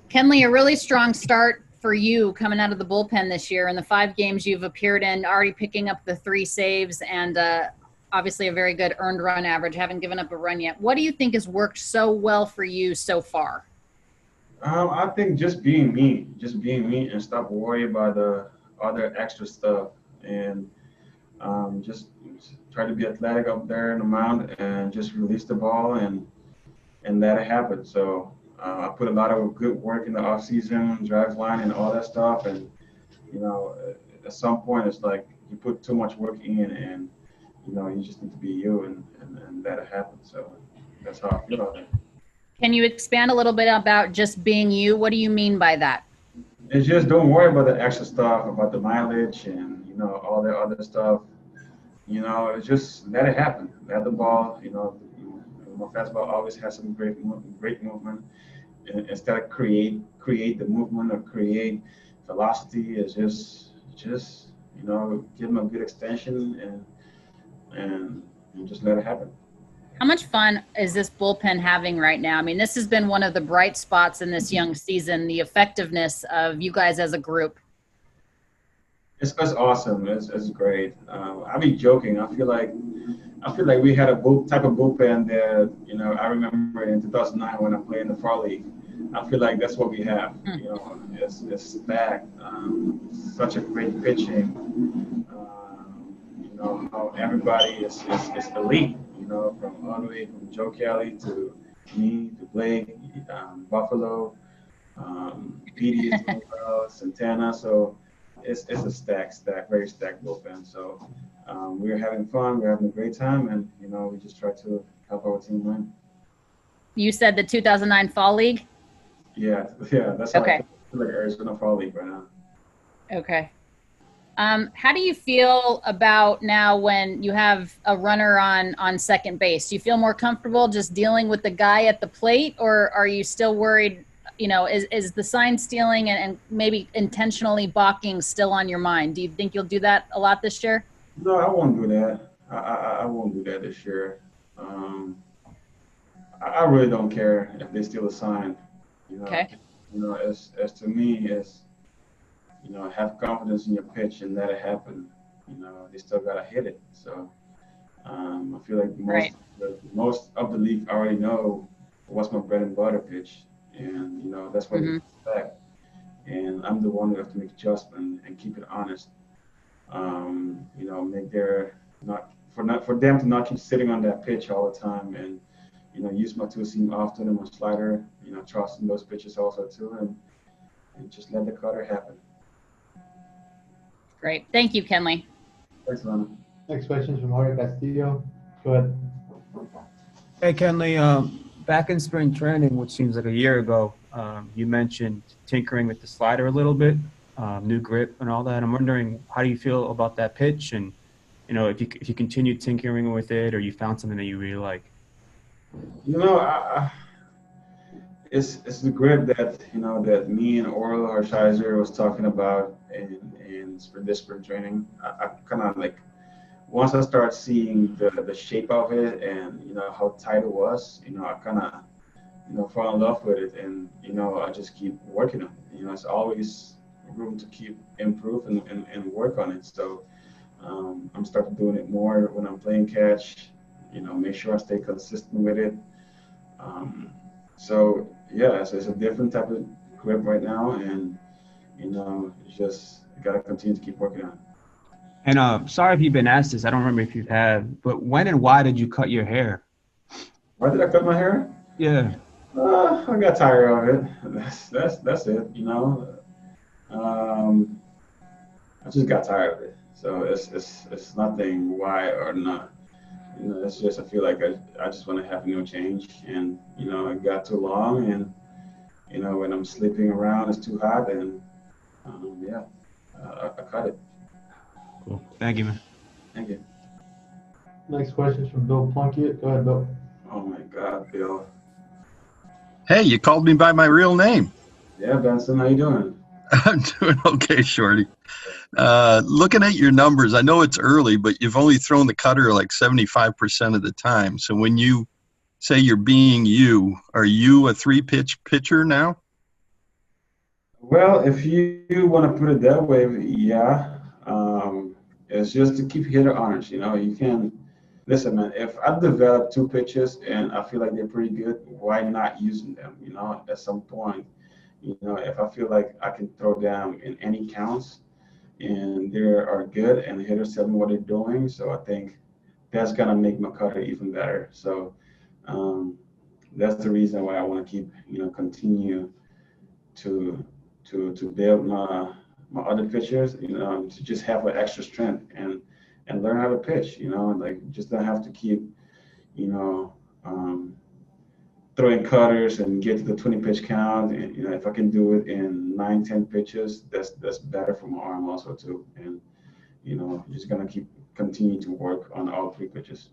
Kenley, a really strong start for you coming out of the bullpen this year. In the 5 games you've appeared in, already picking up the 3 saves and obviously a very good earned run average, haven't given up a run yet. What do you think has worked so well for you so far? I think just being me and stop worrying about the other extra stuff and just try to be athletic up there in the mound and just release the ball and let it happen. So I put a lot of good work in the off season, drive line and all that stuff. And, at some point it's like you put too much work in and, you just need to be you and let it happen. So that's how I feel about it. Can you expand a little bit about just being you? What do you mean by that? It's just don't worry about the extra stuff, about the mileage and, all the other stuff. It's just let it happen. Let the ball, my fastball always has some great movement. And instead of create the movement or create velocity, it's just give them a good extension and just let it happen. How much fun is this bullpen having right now? I mean, this has been one of the bright spots in this young season, the effectiveness of you guys as a group. It's awesome. It's great. I'll be joking. I feel like we had a type of bullpen that, I remember in 2009 when I played in the Fall League. I feel like that's what we have. It's stacked. Such a great pitching. How everybody is elite. From all the way from Joe Kelly to me to Blake, Buffalo, Petey is doing well, Santana. So it's a very stacked bullpen. So we're having fun. We're having a great time, and we just try to help our team win. You said the 2009 Fall League? Yeah. That's how I feel like Arizona Fall League right now. Okay. How do you feel about now when you have a runner on second base? Do you feel more comfortable just dealing with the guy at the plate, or are you still worried, is the sign stealing and maybe intentionally balking still on your mind? Do you think you'll do that a lot this year? No, I won't do that. I won't do that this year. I really don't care if they steal a sign. Okay. As to me, have confidence in your pitch and let it happen. They still gotta hit it. So I feel like most of the league already know what's my bread and butter pitch, and that's what they expect. And I'm the one who have to make adjustment and keep it honest. Make their for them to not keep sitting on that pitch all the time, and use my two seam often and my slider. Trusting those pitches also too, and just let the cutter happen. Great. Thank you, Kenley. Thanks, Alanna. Next question is from Jorge Castillo. Go ahead. Hey, Kenley. Back in spring training, which seems like a year ago, you mentioned tinkering with the slider a little bit, new grip and all that. I'm wondering, how do you feel about that pitch? And, if you continue tinkering with it or you found something that you really like? It's the grip that me and Orel Hershiser was talking about in this spring training. I kind of like, once I start seeing the shape of it and how tight it was, I kind of fall in love with it, and I just keep working on it. It's always room to keep improve and work on it. So I'm starting doing it more when I'm playing catch. Make sure I stay consistent with it. So yeah, it's a different type of grip right now, and it's just got to continue to keep working on it. And sorry if you've been asked this, I don't remember if you have, but when and why did you cut your hair? Why did I cut my hair? Yeah. I got tired of it. That's it. I just got tired of it. So it's nothing why or not. It's just I feel like I just want to have a new change, and it got too long, and when I'm sleeping around it's too hot, and I cut it. Cool. Thank you, man. Thank you. Next question is from Bill Plunkett. Go ahead, Bill. Oh my God, Bill. Hey, you called me by my real name. Yeah, Benson, how you doing? I'm doing okay, Shorty. Looking at your numbers, I know it's early, but you've only thrown the cutter like 75% of the time. So when you say you're being you, are you a 3-pitch pitcher now? Well, if you want to put it that way, yeah. It's just to keep hitter honest. You can listen, man. If I develop two pitches and I feel like they're pretty good, why not using them? At some point, if I feel like I can throw them in any counts and they are good and the hitters tell me what they're doing, so I think that's gonna make my cutter even better. So um, that's the reason why I want to keep, continue to to build my other pitchers, to just have an extra strength and learn how to pitch, like just don't have to keep, you know, um, throwing cutters and get to the 20 pitch count. And if I can do it in 9, 10 pitches, that's better for my arm also too. And just gonna continue to work on all 3 pitches.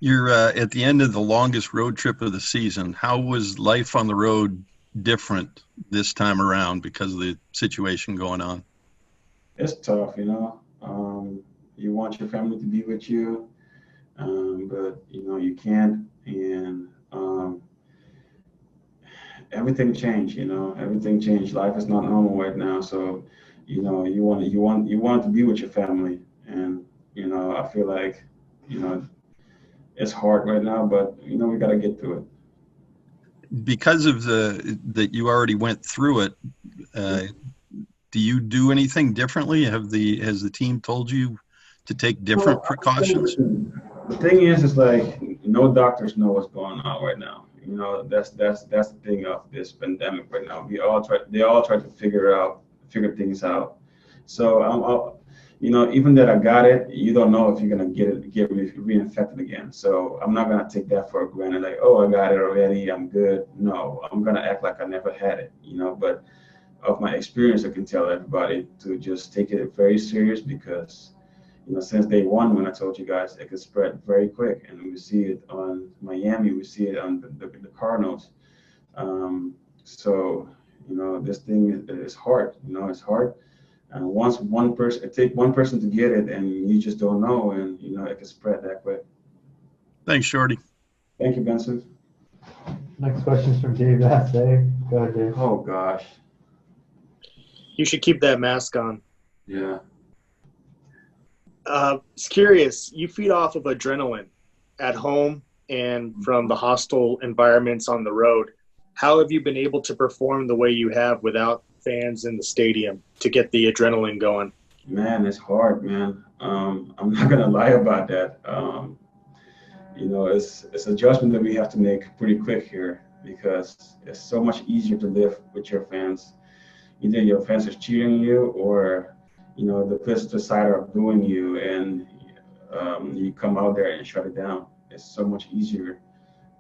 You're at the end of the longest road trip of the season. How was life on the road different this time around because of the situation going on? It's tough. You want your family to be with you, but you can't, and everything changed. Everything changed. Life is not normal right now, so you want to be with your family, and I feel like it's hard right now, but we got to get through it. Because of that you already went through it, do you do anything differently? Has the team told you to take different precautions? The thing is like no doctors know what's going on right now. That's the thing of this pandemic right now. They all try to figure things out. So even that I got it, you don't know if you're gonna get reinfected again. So I'm not gonna take that for granted. Like, oh, I got it already, I'm good. No, I'm gonna act like I never had it. But of my experience, I can tell everybody to just take it very serious because since day one, when I told you guys, it could spread very quick, and we see it on Miami, we see it on the Cardinals. So this thing is hard. It's hard. And once it take one person to get it, and you just don't know, and it can spread that quick. Thanks, Shorty. Thank you, Benson. Next question's from Dave Assay. Go ahead, Dave. Oh gosh. You should keep that mask on. Yeah. It's curious. You feed off of adrenaline at home and from the hostile environments on the road. How have you been able to perform the way you have without fans in the stadium to get the adrenaline going? Man, it's hard, man. I'm not gonna lie about that. It's an adjustment that we have to make pretty quick here because it's so much easier to live with your fans. Either your fans are cheering you or the visitor side are booing you, and you come out there and shut it down. It's so much easier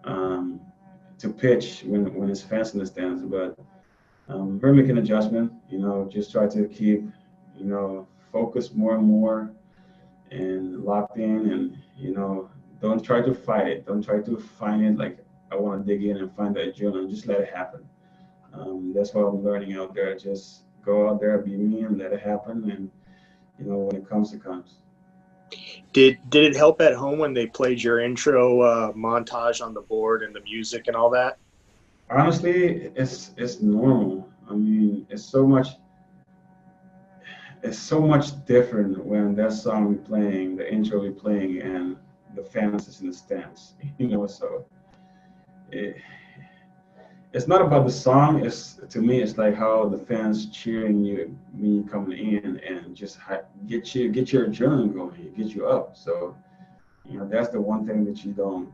to pitch when it's fans in the stands, but we're making an adjustment. Just try to keep focused more and more and locked in, and don't try to fight it. Don't try to find it like I want to dig in and find that adrenaline. Just let it happen. That's what I'm learning out there. Just go out there, be me, and let it happen. And when it comes, it comes. Did it help at home when they played your intro montage on the board and the music and all that? Honestly, it's normal. I mean, it's so much different when that song we're playing, the intro we're playing, and the fans is in the stands. So it's not about the song. To me, it's like how the fans cheering you when you coming in and just get your adrenaline going, get you up. So that's the one thing that you don't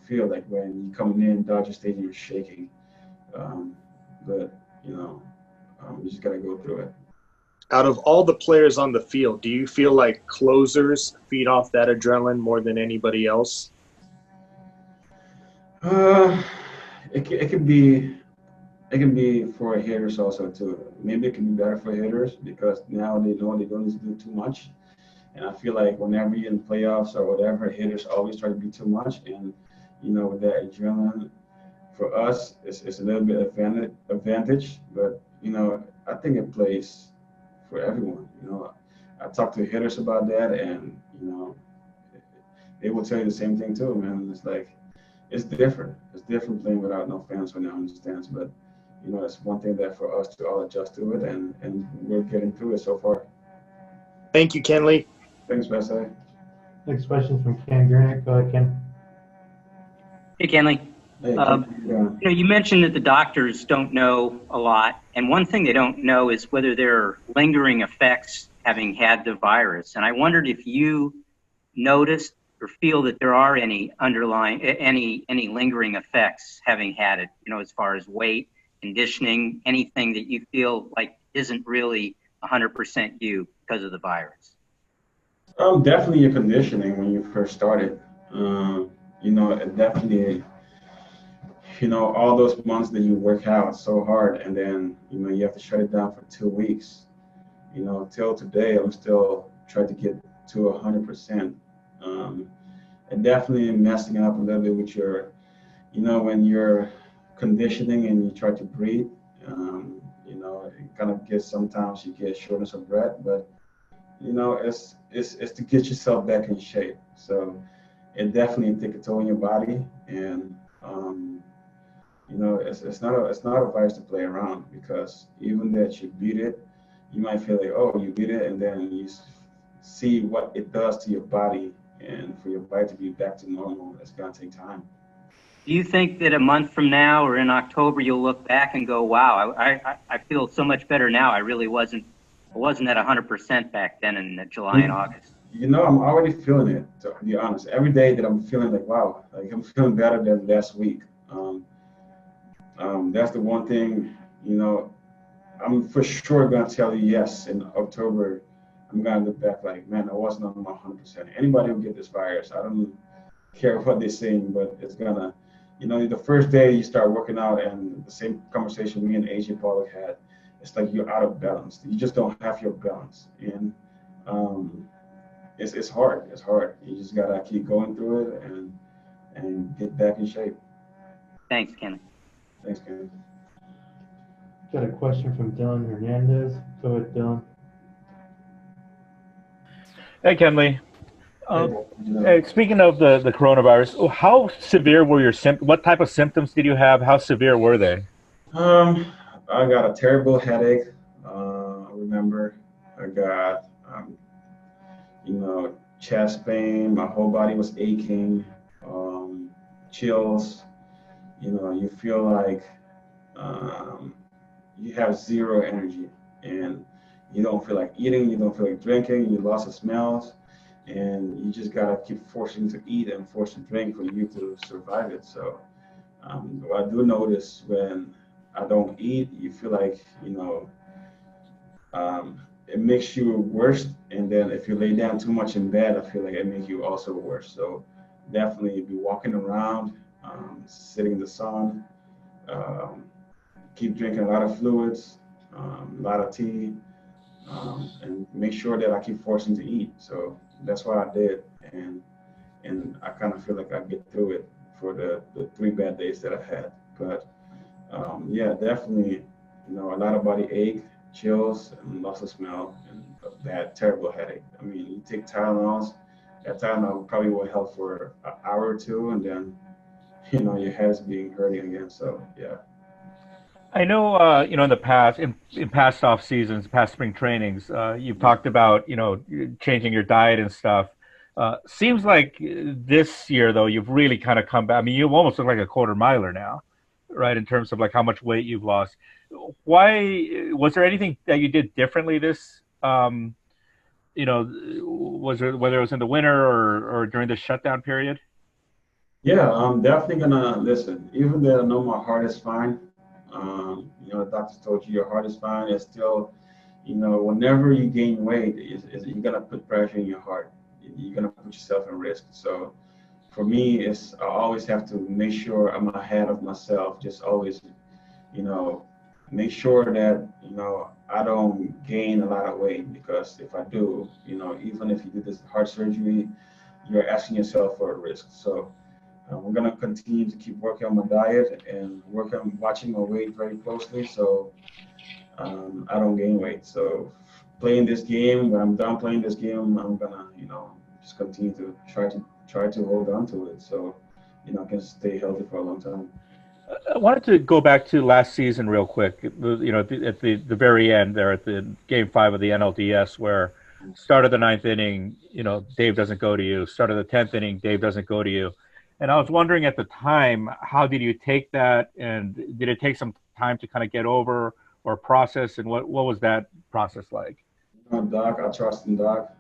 feel like when you coming in. Dodger Stadium is shaking, but you just gotta go through it. Out of all the players on the field, do you feel like closers feed off that adrenaline more than anybody else? It can be for hitters also too. Maybe it can be better for hitters because now they know they don't need to do too much. And I feel like whenever you're in playoffs or whatever, hitters always try to do too much. And with that adrenaline, for us, it's a little bit advantage. But I think it plays for everyone. I talked to hitters about that, and they will tell you the same thing too, man. It's like it's different. It's different playing without no fans when they're on the stands. But it's one thing that for us to all adjust to it, and we're getting through it so far. Thank you, Kenley. Thanks, Wesley. Next question from Ken Gurnick. Go ahead, Ken. Hey, Kenley. Hey, Ken, how you doing? You mentioned that the doctors don't know a lot, and one thing they don't know is whether there are lingering effects having had the virus. And I wondered if you noticed or feel that there are any underlying, any lingering effects having had it, as far as weight, conditioning, anything that you feel like isn't really 100% you because of the virus. Definitely your conditioning when you first started. It definitely, all those months that you work out so hard and then, you have to shut it down for 2 weeks. Till today, I'm still trying to get to 100%. And definitely messing up a little bit with your, when you're conditioning and you try to breathe, it kind of sometimes you get shortness of breath, but it's to get yourself back in shape. So it definitely take a toll on your body, and it's not a virus to play around, because even that you beat it, you might feel like, oh, you beat it, and then you see what it does to your body, and for your body to be back to normal, it's gonna take time. Do you think that a month from now or in October you'll look back and go, wow, I feel so much better now. I really wasn't at 100% back then in July and August? I'm already feeling it, to be honest. Every day that I'm feeling like, wow, like I'm feeling better than last week. That's the one thing, I'm for sure gonna tell you, yes, in October, I'm gonna look back like, man, I wasn't on my 100%. Anybody will get this virus. I don't care what they're saying, but it's gonna, the first day you start working out, and the same conversation me and AJ Pollock had, it's like you're out of balance. You just don't have your balance, and it's hard. It's hard. You just gotta keep going through it and get back in shape. Thanks, Ken. Thanks, Ken. Got a question from Dylan Hernandez. Go ahead, Dylan. Hey, Kenley. Hey, Speaking of the coronavirus, how severe were your symptoms? What type of symptoms did you have? How severe were they? I got a terrible headache. I remember I got, chest pain. My whole body was aching. Chills. You feel like you have zero energy, and you don't feel like eating. You don't feel like drinking. You lost the smells. And you just gotta keep forcing to eat and force to drink for you to survive it. So I do notice when I don't eat, you feel like, it makes you worse. And then if you lay down too much in bed, I feel like it makes you also worse. So definitely be walking around, sitting in the sun, keep drinking a lot of fluids, a lot of tea, and make sure that I keep forcing to eat. So that's what I did, and I kind of feel like I get through it for the 3 bad days that I've had. But yeah, definitely, a lot of body ache, chills, and loss of smell, and that terrible headache. I mean, you take Tylenols, that Tylenol probably will help for an hour or two, and then your head's being hurting again. So yeah. I know, in the past, in past off seasons, past spring trainings, you've talked about, changing your diet and stuff. Seems like this year, though, you've really kind of come back. I mean, you almost look like a quarter miler now, right? In terms of like how much weight you've lost. Why was there anything that you did differently this? Was there, whether it was in the winter or during the shutdown period? Yeah, I'm definitely gonna listen. Even though I know my heart is fine. The doctors told you your heart is fine. It's still, whenever you gain weight, you're gonna put pressure in your heart. You're gonna put yourself in risk. So, for me, I always have to make sure I'm ahead of myself. Just always, make sure that I don't gain a lot of weight, because if I do, even if you do this heart surgery, you're asking yourself for a risk. So. We're going to continue to keep working on my diet and work on watching my weight very closely, so I don't gain weight. So playing this game, when I'm done playing this game, I'm going to, just continue to try to hold on to it, so, I can stay healthy for a long time. I wanted to go back to last season real quick. You know, at the very end there, at the Game 5 of the NLDS, where start of the 9th inning, you know, Dave doesn't go to you. Start of the 10th inning, Dave doesn't go to you. And I was wondering at the time, how did you take that, and did it take some time to kind of get over or process, and what was that process like? Doc, I trust in Doc.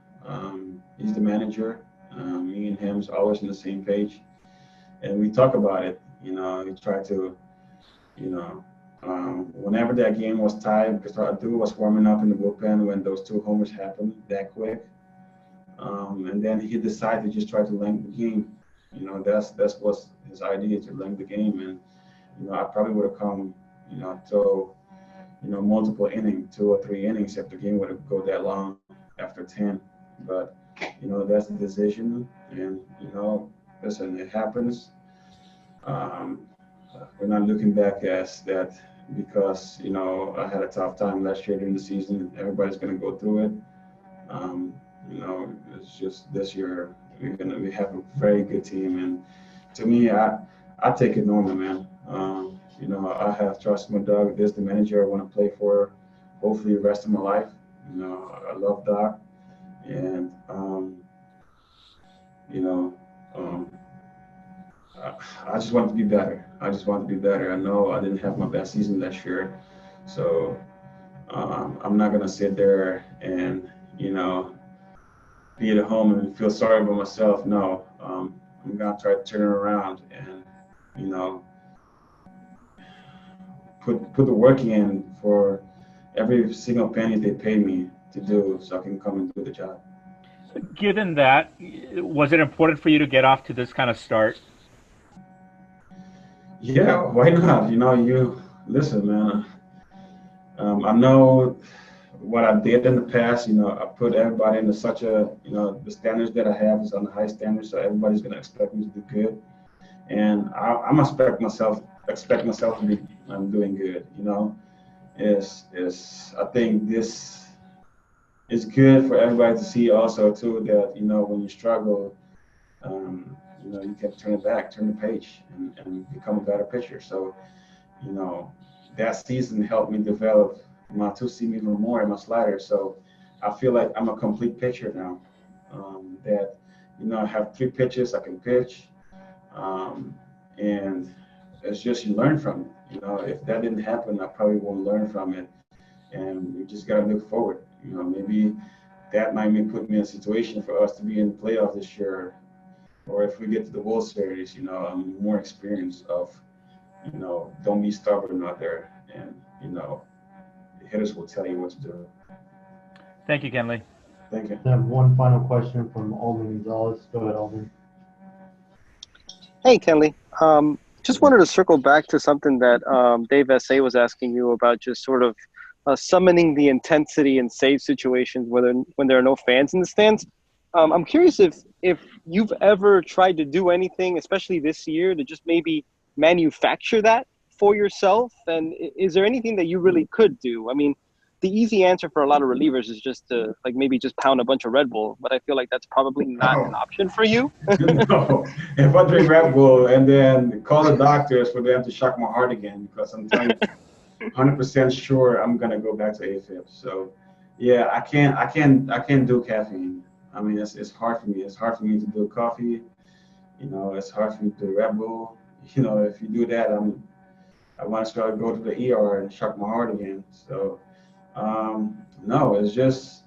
He's the manager. Me and him's always on the same page, and we talk about it. You know, we try to, you know, whenever that game was tied, because our dude was warming up in the bullpen when those 2 homers happened that quick, and then he decided to just try to lengthen the game. You know, that's what's his idea, to lengthen the game, and you know, I probably would have come, you know, to, you know, multiple innings, 2 or 3 innings if the game would have go that long after 10. But you know, that's the decision, and you know, listen, it happens. We're not looking back as that because, you know, I had a tough time last year during the season. Everybody's going to go through it. You know, it's just this year we have a very good team, and to me, I take it normal, man. You know, I have trust in my Doug. This is the manager I want to play for, hopefully the rest of my life. You know, I love Doc, and you know. I just want to be better. I just want to be better. I know I didn't have my best season last year, so I'm not gonna sit there and, you know, be at home and feel sorry about myself. No, I'm gonna try to turn it around and, you know, put the work in for every single penny they pay me to do, so I can come and do the job. Given that, was it important for you to get off to this kind of start? Yeah, why not? You know, you listen, man. I know what I did in the past. You know, I put everybody into such a, you know, the standards that I have is on the high standards, so everybody's gonna expect me to do good, and I'm expect myself to be doing good. You know, is I think this is good for everybody to see also too, that, you know, when you struggle, you know, you can turn the page, and become a better pitcher. So, you know, that season helped me develop my two-seam even more and my slider. So I feel like I'm a complete pitcher now. That, you know, I have 3 pitches I can pitch, and it's just you learn from it. You know, if that didn't happen, I probably won't learn from it, and we just gotta look forward. You know, maybe that might put me in a situation for us to be in the playoff this year. Or if we get to the World Series, you know, I'm more experienced of, you know, don't be stubborn out there, and, you know, the hitters will tell you what to do. Thank you, Kenley. Thank you. I have one final question from Alden Gonzalez. Go ahead, Alden. Hey, Kenley. Just wanted to circle back to something that Dave S.A. was asking you about, just sort of summoning the intensity in save situations when there are no fans in the stands. I'm curious if you've ever tried to do anything, especially this year, to just maybe manufacture that for yourself, and is there anything that you really could do? I mean, the easy answer for a lot of relievers is just to, like, maybe just pound a bunch of Red Bull, but I feel like that's probably not an option for you. No, if I drink Red Bull and then call the doctors for them to shock my heart again, because I'm telling you, 100% sure I'm gonna go back to AFib. So, yeah, I can't do caffeine. I mean, it's hard for me. It's hard for me to do coffee. You know, it's hard for me to do Red Bull. You know, if you do that, I want to try to go to the ER and shock my heart again. So, no, it's just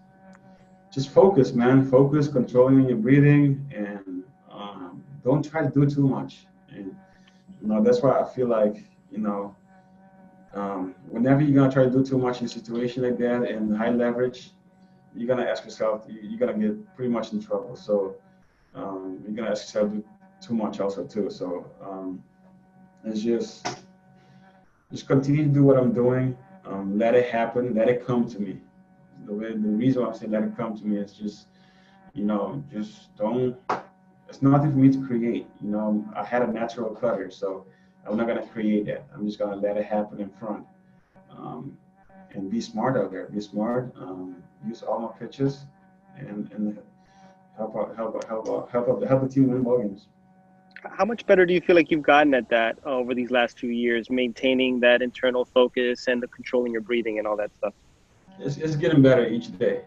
focus, man. Focus, controlling your breathing, and don't try to do too much. And, you know, that's why I feel like, you know, whenever you're gonna try to do too much in a situation like that and high leverage, you're gonna ask yourself, you're gonna get pretty much in trouble. So you're gonna ask yourself to do too much also too. So it's just continue to do what I'm doing. Let it happen. Let it come to me. The reason why I'm saying let it come to me is just, you know, just don't. It's nothing for me to create. You know, I had a natural cutter, so I'm not gonna create that. I'm just gonna let it happen in front. And be smart out there. Be smart. Use all my pitches, and help the team win ball games. How much better do you feel like you've gotten at that over these last 2 years, maintaining that internal focus and the controlling your breathing and all that stuff? It's getting better each day.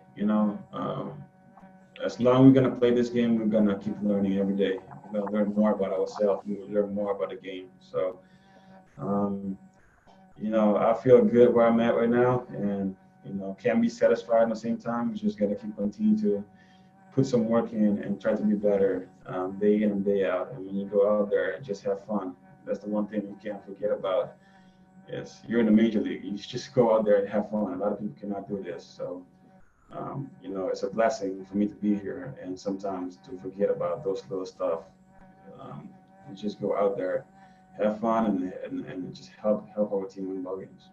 As long as we're gonna play this game, we're gonna keep learning every day. We're gonna learn more about ourselves. We will learn more about the game. So, I feel good where I'm at right now, and can be satisfied at the same time. We just gotta keep continuing to put some work in and try to be better day in and day out. And when you go out there, just have fun. That's the one thing you can't forget about. Yes, you're in the major league. You just go out there and have fun. A lot of people cannot do this. So, it's a blessing for me to be here and sometimes to forget about those little stuff. And just go out there, have fun, and just help our team win ball games.